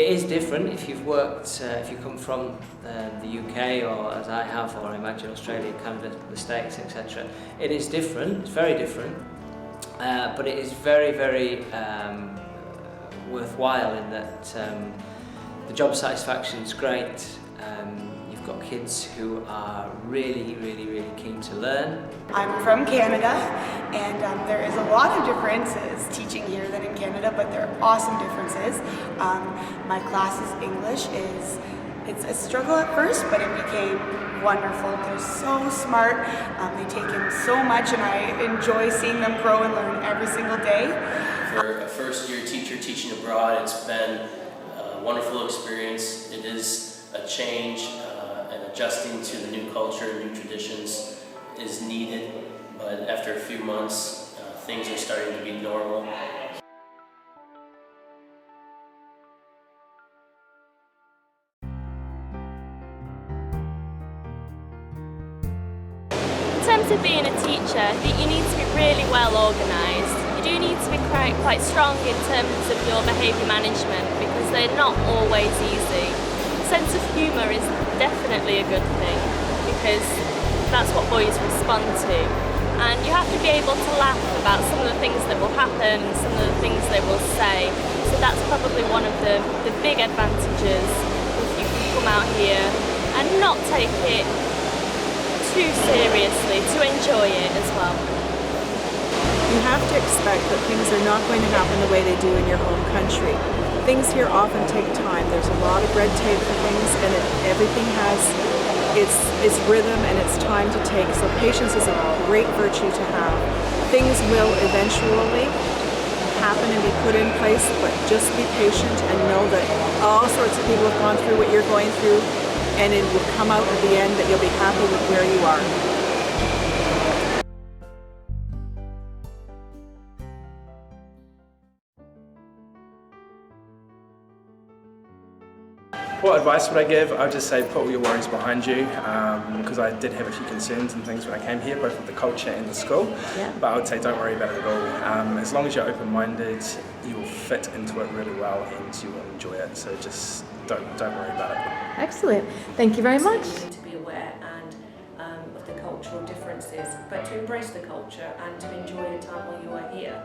It is different if you've worked, if you come from the UK or as I have, or I imagine Australia, Canada, the States, etc. It is different, it's very different, but it is very, very worthwhile in that the job satisfaction is great. You've got kids who are really, really, really keen to learn. I'm from Canada, and there is a lot of differences teaching here than in Canada, but there are awesome differences. My class's English it's a struggle at first, but it became wonderful. They're so smart, they take in so much, and I enjoy seeing them grow and learn every single day. For a first-year teacher teaching abroad, it's been a wonderful experience. It is a change, and adjusting to the new culture, new traditions is needed, but after a few months, things are starting to be normal. In terms of being a teacher, I think you need to be really well organised. You do need to be quite strong in terms of your behaviour management because they're not always easy. Sense of humour is definitely a good thing because that's what boys respond to. And you have to be able to laugh about some of the things that will happen and some of the things they will say. So that's probably one of the big advantages if you can come out here and not take it too seriously, to enjoy it as well. You have to expect that things are not going to happen the way they do in your home country. Things here often take time. There's a lot of red tape for things, and everything has its rhythm and its time to take. So patience is a great virtue to have. Things will eventually happen and be put in place, but just be patient and know that all sorts of people have gone through what you're going through, and it will come out at the end that you'll be happy with where you are. What advice would I give? I would just say put all your worries behind you, because I did have a few concerns and things when I came here, both with the culture and the school. Yeah. But I would say don't worry about it at all. As long as you're open-minded, you will fit into it really well and you will enjoy it. So just don't worry about it. Excellent. Thank you very much. You need to be aware of the cultural differences, but to embrace the culture and to enjoy the time while you are here.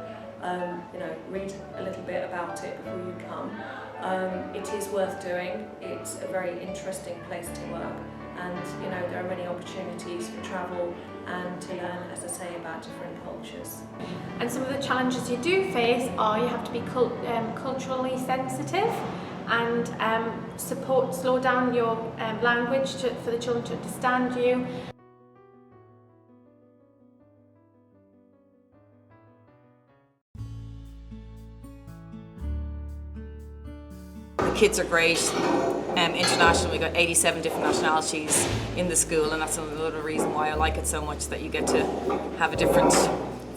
Read a little bit about it before you come. It is worth doing. It's a very interesting place to work, and there are many opportunities for travel and to learn, as I say, about different cultures. And some of the challenges you do face are you have to be culturally sensitive and slow down your language for the children to understand you. The kids are great, international. We've got 87 different nationalities in the school, and that's another reason why I like it so much, that you get to have a different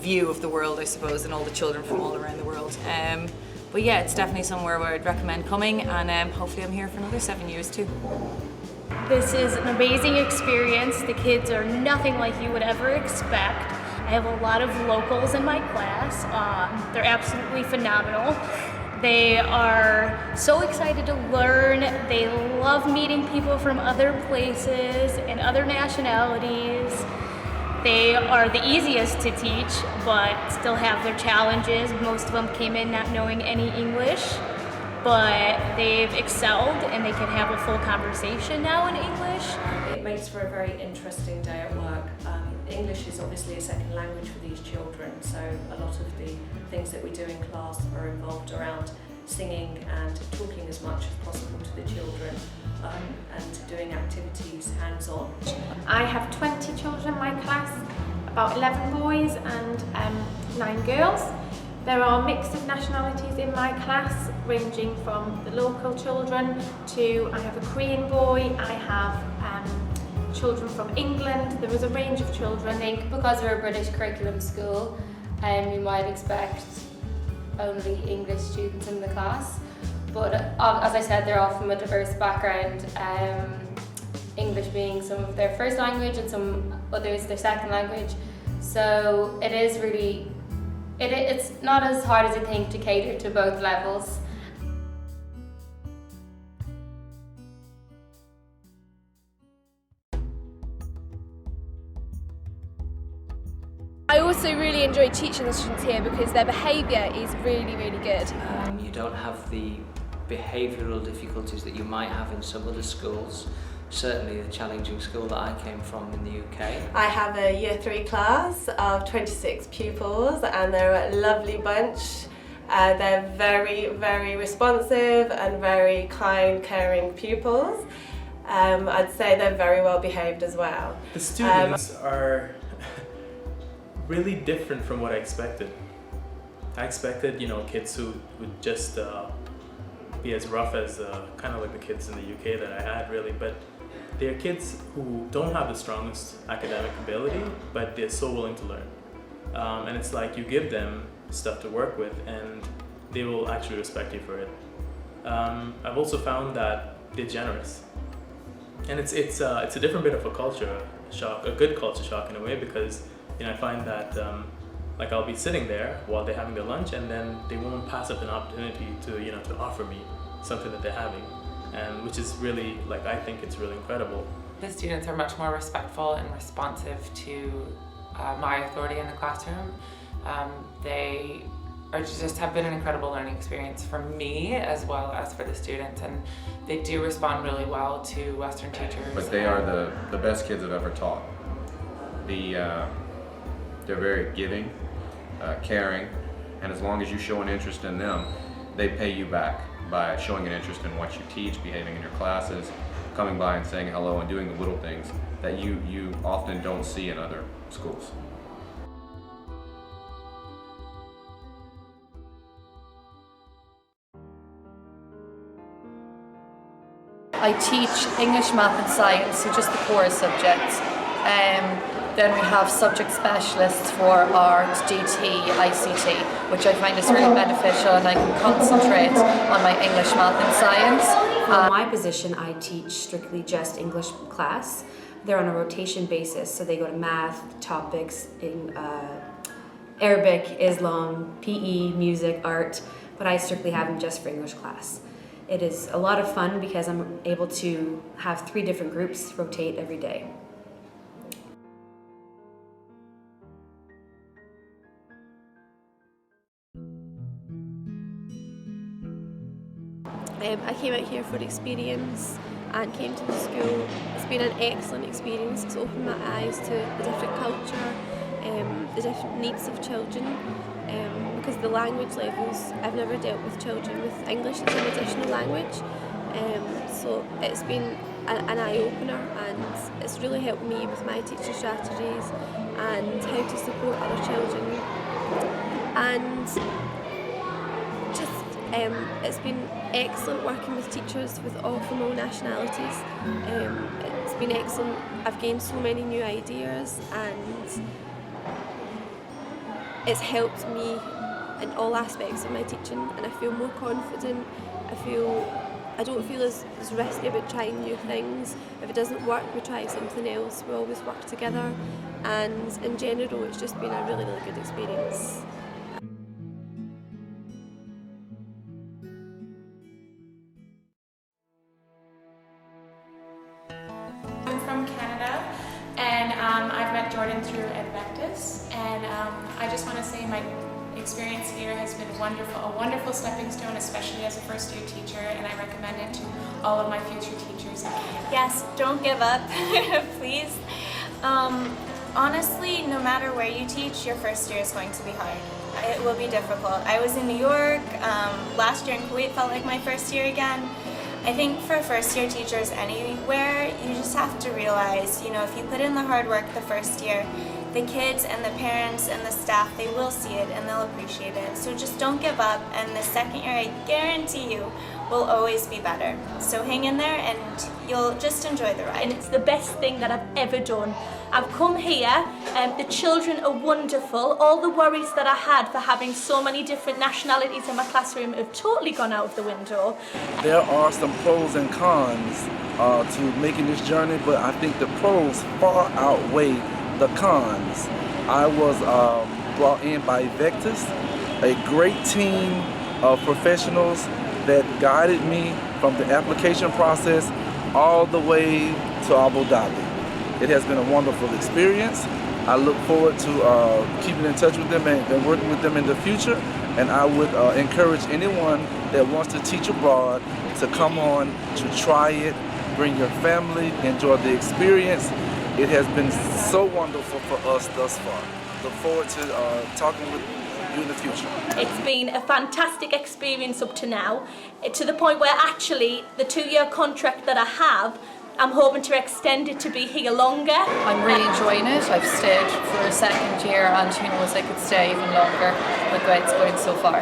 view of the world, I suppose, and all the children from all around the world. But yeah, it's definitely somewhere where I'd recommend coming, and hopefully I'm here for another 7 years too. This is an amazing experience. The kids are nothing like you would ever expect. I have a lot of locals in my class. They're absolutely phenomenal. They are so excited to learn. They love meeting people from other places and other nationalities. They are the easiest to teach, but still have their challenges. Most of them came in not knowing any English, but they've excelled and they can have a full conversation now in English. It makes for a very interesting day at work. English is obviously a second language for these children, so a lot of the things that we do in class are involved around singing and talking as much as possible to the children, and doing activities hands-on. I have 20 children in my class, about 11 boys and 9 girls. There are a mix of nationalities in my class, ranging from the local children to, I have a Korean boy, I have children from England. There is a range of children. I think because we're a British curriculum school, you might expect only English students in the class, but as I said, they're all from a diverse background, English being some of their first language and some others their second language, so it is really, it's not as hard as you think to cater to both levels. really enjoy teaching the students here because their behaviour is really, really good. You don't have the behavioural difficulties that you might have in some other schools. Certainly the challenging school that I came from in the UK. I have a Year 3 class of 26 pupils and they're a lovely bunch. They're very, very responsive and very kind, caring pupils. I'd say they're very well behaved as well. The students are really different from what I expected. I expected, kids who would just be as rough as kind of like the kids in the UK that I had, really, but they're kids who don't have the strongest academic ability, but they're so willing to learn. And it's like you give them stuff to work with and they will actually respect you for it. I've also found that they're generous. And it's a different bit of a culture shock, a good culture shock in a way, because I find that like I'll be sitting there while they're having their lunch and then they won't pass up an opportunity to offer me something that they're having, and which is really, like, I think it's really incredible. The students are much more respectful and responsive to my authority in the classroom. They just have been an incredible learning experience for me as well as for the students, and they do respond really well to Western teachers. But they are the best kids I've ever taught. They're very giving, caring, and as long as you show an interest in them, they pay you back by showing an interest in what you teach, behaving in your classes, coming by and saying hello and doing the little things that you often don't see in other schools. I teach English, Math and Science, so just the core subjects. Then we have subject specialists for art, DT, ICT, which I find is really beneficial, and I can concentrate on my English, Math and Science. For my position, I teach strictly just English class. They're on a rotation basis, so they go to math, topics in Arabic, Islam, PE, music, art, but I strictly have them just for English class. It is a lot of fun because I'm able to have 3 different groups rotate every day. I came out here for experience and came to the school. It's been an excellent experience. It's opened my eyes to the different culture, the different needs of children, because the language levels, I've never dealt with children with English as an additional language, so it's been an eye-opener, and it's really helped me with my teaching strategies and how to support other children. And it's been excellent working with teachers from all nationalities. It's been excellent. I've gained so many new ideas, and it's helped me in all aspects of my teaching, and I feel more confident. I don't feel as risky about trying new things. If it doesn't work, we try something else. We always work together, and in general it's just been a really, really good experience. I'm from Canada, and I've met Jordan through Edvectus, and I just want to say my experience here has been wonderful, a wonderful stepping stone, especially as a first-year teacher, and I recommend it to all of my future teachers in Canada. Yes, don't give up, please. Honestly, no matter where you teach, your first year is going to be hard. It will be difficult. I was in New York, last year in Kuwait felt like my first year again. I think for first-year teachers anywhere, you just have to realize, if you put in the hard work the first year, the kids and the parents and the staff, they will see it and they'll appreciate it. So just don't give up, and the second year, I guarantee you, will always be better. So hang in there and you'll just enjoy the ride. And it's the best thing that I've ever done. I've come here, the children are wonderful. All the worries that I had for having so many different nationalities in my classroom have totally gone out of the window. There are some pros and cons to making this journey, but I think the pros far outweigh the cons. I was brought in by Edvectus, a great team of professionals that guided me from the application process all the way to Abu Dhabi. It has been a wonderful experience. I look forward to keeping in touch with them and working with them in the future. And I would encourage anyone that wants to teach abroad to come on, to try it, bring your family, enjoy the experience. It has been so wonderful for us thus far. Look forward to talking with you in the future. It's been a fantastic experience up to now, to the point where actually the 2-year contract that I have, I'm hoping to extend it to be here longer. I'm really enjoying it. I've stayed for a second year and who knows, I could stay even longer with the way it's going so far.